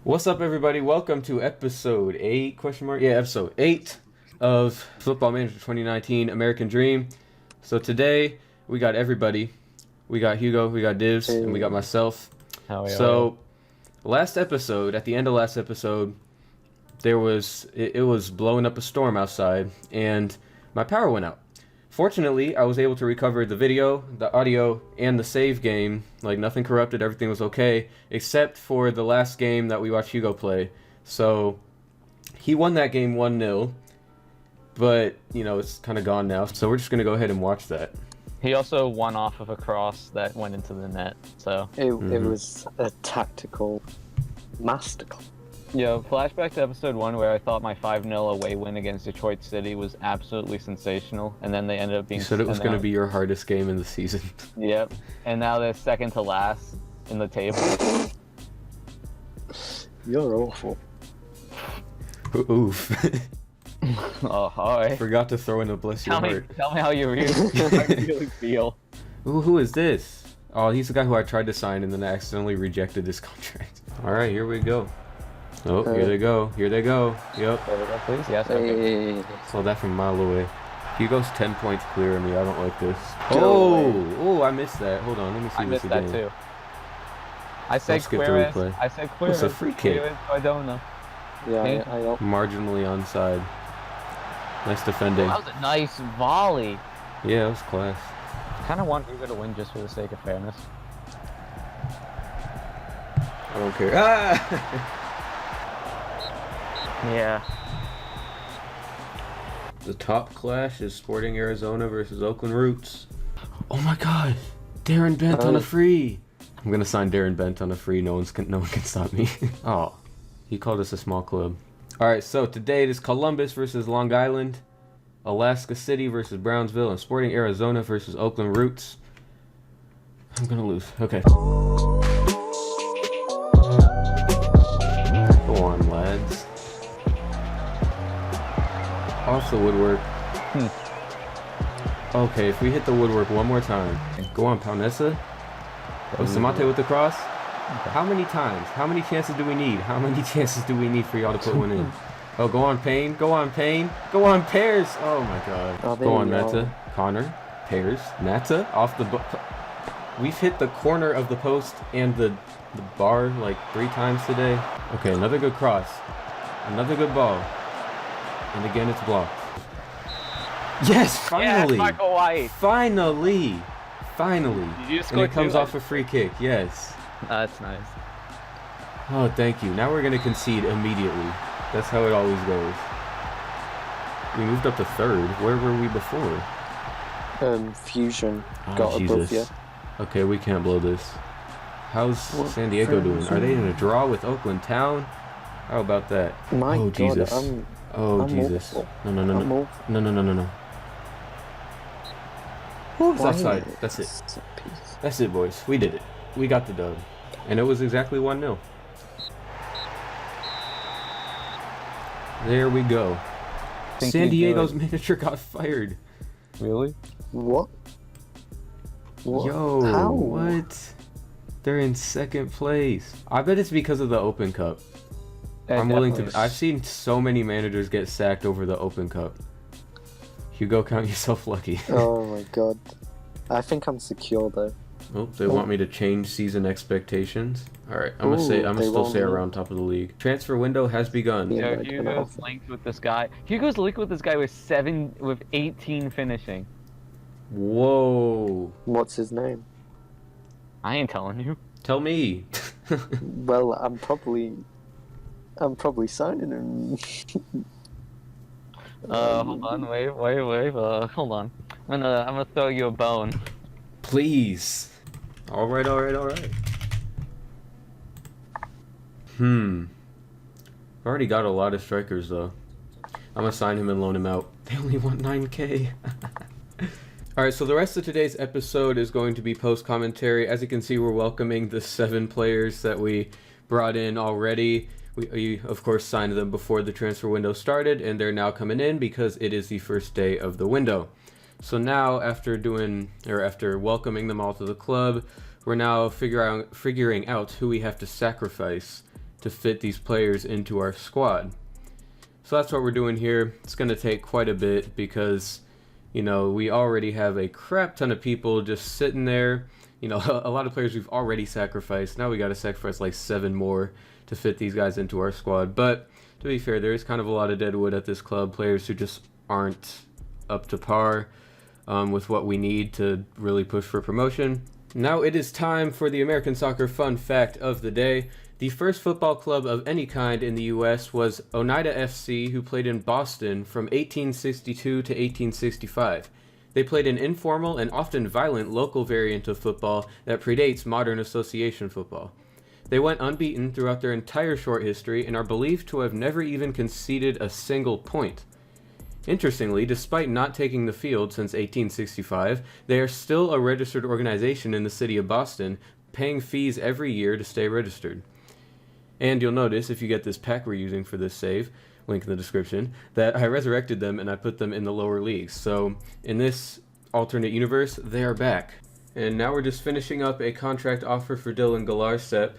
What's up, everybody? Welcome to episode 8, episode 8 of Football Manager 2019 American Dream. So today, we got everybody. We got Hugo, we got Divs, and we got myself. Last episode, at the end of last episode, it was blowing up a storm outside, and my power went out. Fortunately, I was able to recover the video, the audio, and the save game. Like, nothing corrupted, everything was okay, except for the last game that we watched Hugo play. So, he won that game 1-0, but, you know, it's kind of gone now. So we're just going to go ahead and watch that. He also won off of a cross that went into the net, so... It was a tactical masterclass. Yo, flashback to episode 1 where I thought my 5-0 away win against Detroit City was absolutely sensational, and then they ended up being... You said it was going to be your hardest game in the season. Yep, and now they're second to last in the table. You're awful. Oof. Oh, hi. Forgot to throw in a bless your heart. Tell me how you really feel. Ooh, who is this? Oh, he's the guy who I tried to sign and then I accidentally rejected his contract. Alright, here we go. Oh, here they go. Here they go. Yep. There we go, please. Yes, okay. Hey. Saw that from a mile away. Hugo's 10 points clear of me. I don't like this. Go Oh, I missed that. Hold on, let me see I this missed again. that too. I said skip the Queres. replay. I said Queres. It's a free kick. I don't know. Yeah, I don't. Marginally onside. Nice defending. That was a nice volley. Yeah, it was class. I kind of want Hugo to win just for the sake of fairness. I don't care. Ah! Yeah. The top clash is Sporting Arizona versus Oakland Roots. Oh my god! Darren Bent on a free! I'm gonna sign Darren Bent on a free. No one can stop me. Oh, he called us a small club. Alright, so today it is Columbus versus Long Island, Alaska City versus Brownsville, and Sporting Arizona versus Oakland Roots. I'm gonna lose. Okay. Go on, lads. Off the woodwork. Okay, if we hit the woodwork one more time. Go on, Paunessa. Oh, Samante with the cross. How many times? How many chances do we need? How many chances do we need for y'all to put one in? Oh, go on, Payne. Go on, Payne. Go on, Pears. Oh, my God. Oh, go on, Nata. Connor. Pears. Nata. Off the... We've hit the corner of the post and the bar like 3 times today. Okay, another good cross. Another good ball. And again, it's blocked. Yes, finally! Yeah, Michael White. Finally! Finally! And it comes off a free kick, yes. That's nice. Oh, thank you. Now we're going to concede immediately. That's how it always goes. We moved up to 3rd. Where were we before? Fusion Oh, got above you. Okay, we can't blow this. How's San Diego doing? Are they in a draw with Oakland Town? How about that? My oh, God, Jesus. Oh, I'm Jesus. awful. No. No. Ooh, it's offside. That's it. That's it, boys. We did it. We got the dub. And it was exactly 1-0. There we go. San Diego's manager got fired. Really? What? Yo, How? what? They're in 2nd place. I bet it's because of the Open Cup. I'm willing to... I've seen so many managers get sacked over the Open Cup. Hugo, count yourself lucky. Oh my God. I think I'm secure though. Oh, they want me to change season expectations. Alright, I'm gonna still stay around top of the league. Transfer window has begun. Yeah. Yo, Hugo's linked with this guy. Hugo's linked with this guy with 18 finishing. Whoa. What's his name? I ain't telling you. Tell me. Well, I'm probably signing him. Hold on, wait. Hold on. I'm gonna throw you a bone. Please. Alright. I've already got a lot of strikers though. I'm gonna sign him and loan him out. They only want 9K. Alright, so the rest of today's episode is going to be post-commentary. As you can see, we're welcoming the 7 players that we brought in already. We, of course, signed them before the transfer window started, and they're now coming in because it is the first day of the window. So now, after welcoming them all to the club, we're now figuring out who we have to sacrifice to fit these players into our squad. So that's what we're doing here. It's going to take quite a bit because, you know, we already have a crap ton of people just sitting there. You know, a lot of players we've already sacrificed. Now we got to sacrifice like 7 more to fit these guys into our squad. But to be fair, there is kind of a lot of dead wood at this club. Players who just aren't up to par with what we need to really push for promotion. Now it is time for the American Soccer Fun Fact of the Day. The first football club of any kind in the U.S. was Oneida FC, who played in Boston from 1862 to 1865. They played an informal and often violent local variant of football that predates modern association football. They went unbeaten throughout their entire short history and are believed to have never even conceded a single point. Interestingly, despite not taking the field since 1865, they are still a registered organization in the city of Boston, paying fees every year to stay registered. And you'll notice, if you get this pack we're using for this save, link in the description, that I resurrected them and I put them in the lower leagues. So in this alternate universe, they are back. And now we're just finishing up a contract offer for Dylan Galarcep.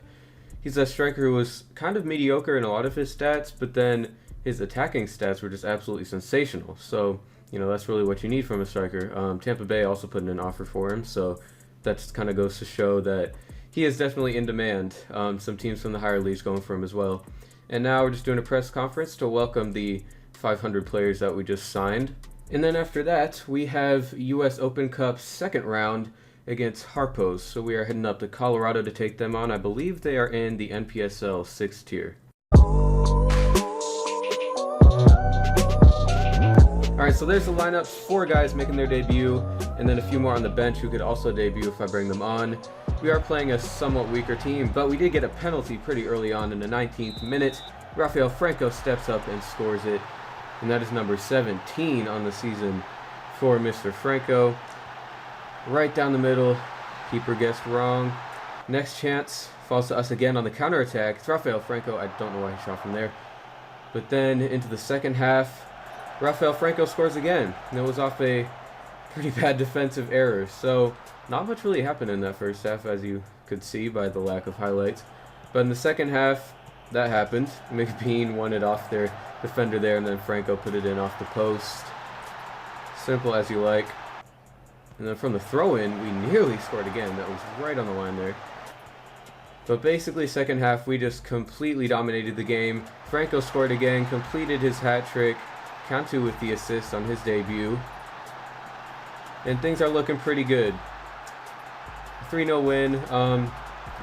He's a striker who was kind of mediocre in a lot of his stats, but then his attacking stats were just absolutely sensational. So, you know, that's really what you need from a striker. Tampa Bay also put in an offer for him, so that just kind of goes to show that he is definitely in demand. Some teams from the higher leagues going for him as well. And now we're just doing a press conference to welcome the 500 players that we just signed. And then after that, we have U.S. Open Cup second round against Harpos. So we are heading up to Colorado to take them on. I believe they are in the NPSL 6th tier. Alright, so there's the lineups. 4 guys making their debut, and then a few more on the bench who could also debut if I bring them on. We are playing a somewhat weaker team, but we did get a penalty pretty early on in the 19th minute. Rafael Franco steps up and scores it, and that is number 17 on the season for Mr. Franco. Right down the middle, keeper guessed wrong. Next chance falls to us again on the counterattack. It's Rafael Franco. I don't know why he shot from there. But then into the second half, Rafael Franco scores again, and it was off a pretty bad defensive error. So not much really happened in that first half, as you could see by the lack of highlights. But in the second half, that happened. McBean won it off their defender there, and then Franco put it in off the post. Simple as you like. And then from the throw-in, we nearly scored again. That was right on the line there. But basically, second half, we just completely dominated the game. Franco scored again, completed his hat trick. Cantu with the assist on his debut. And things are looking pretty good. 3-0 win.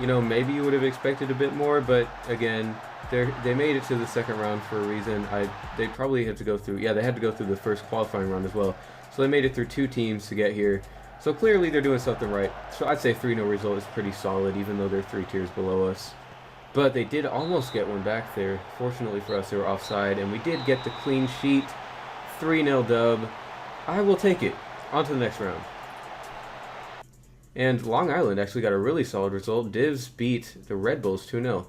You know, maybe you would have expected a bit more, but again, they made it to the second round for a reason. They probably had to go through, they had to go through the first qualifying round as well. So they made it through 2 teams to get here. So clearly they're doing something right. So I'd say 3-0 result is pretty solid, even though they're 3 tiers below us. But they did almost get one back there. Fortunately for us, they were offside, and we did get the clean sheet. 3-0 dub. I will take it. On to the next round. And Long Island actually got a really solid result. Divs beat the Red Bulls 2-0.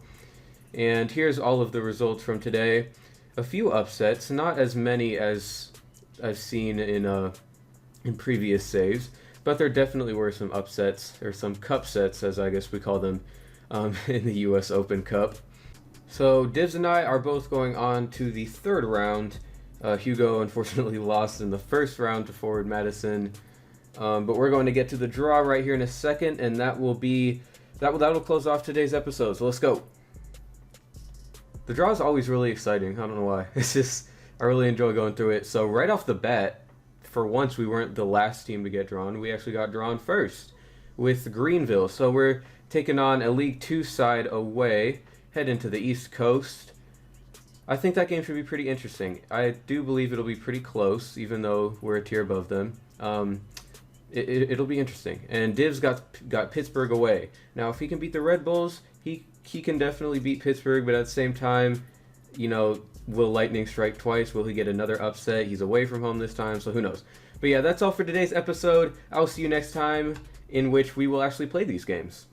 And here's all of the results from today. A few upsets, not as many as I've seen in previous saves, but there definitely were some upsets, or some cup sets, as I guess we call them, in the U.S. Open Cup. So Divs and I are both going on to the third round. Hugo unfortunately lost in the first round to Forward Madison. But we're going to get to the draw right here in a second, and that'll close off today's episode. So let's go. The draw is always really exciting. I don't know why. It's just, I really enjoy going through it. So right off the bat, for once we weren't the last team to get drawn. We actually got drawn first with Greenville. So we're taking on a League 2 side away, head into the East Coast. I think that game should be pretty interesting. I do believe it'll be pretty close, even though we're a tier above them. It'll be interesting. And Divs got Pittsburgh away. Now, if he can beat the Red Bulls, he can definitely beat Pittsburgh, but at the same time, you know, will Lightning strike twice? Will he get another upset? He's away from home this time, so who knows. But yeah, that's all for today's episode. I'll see you next time, in which we will actually play these games.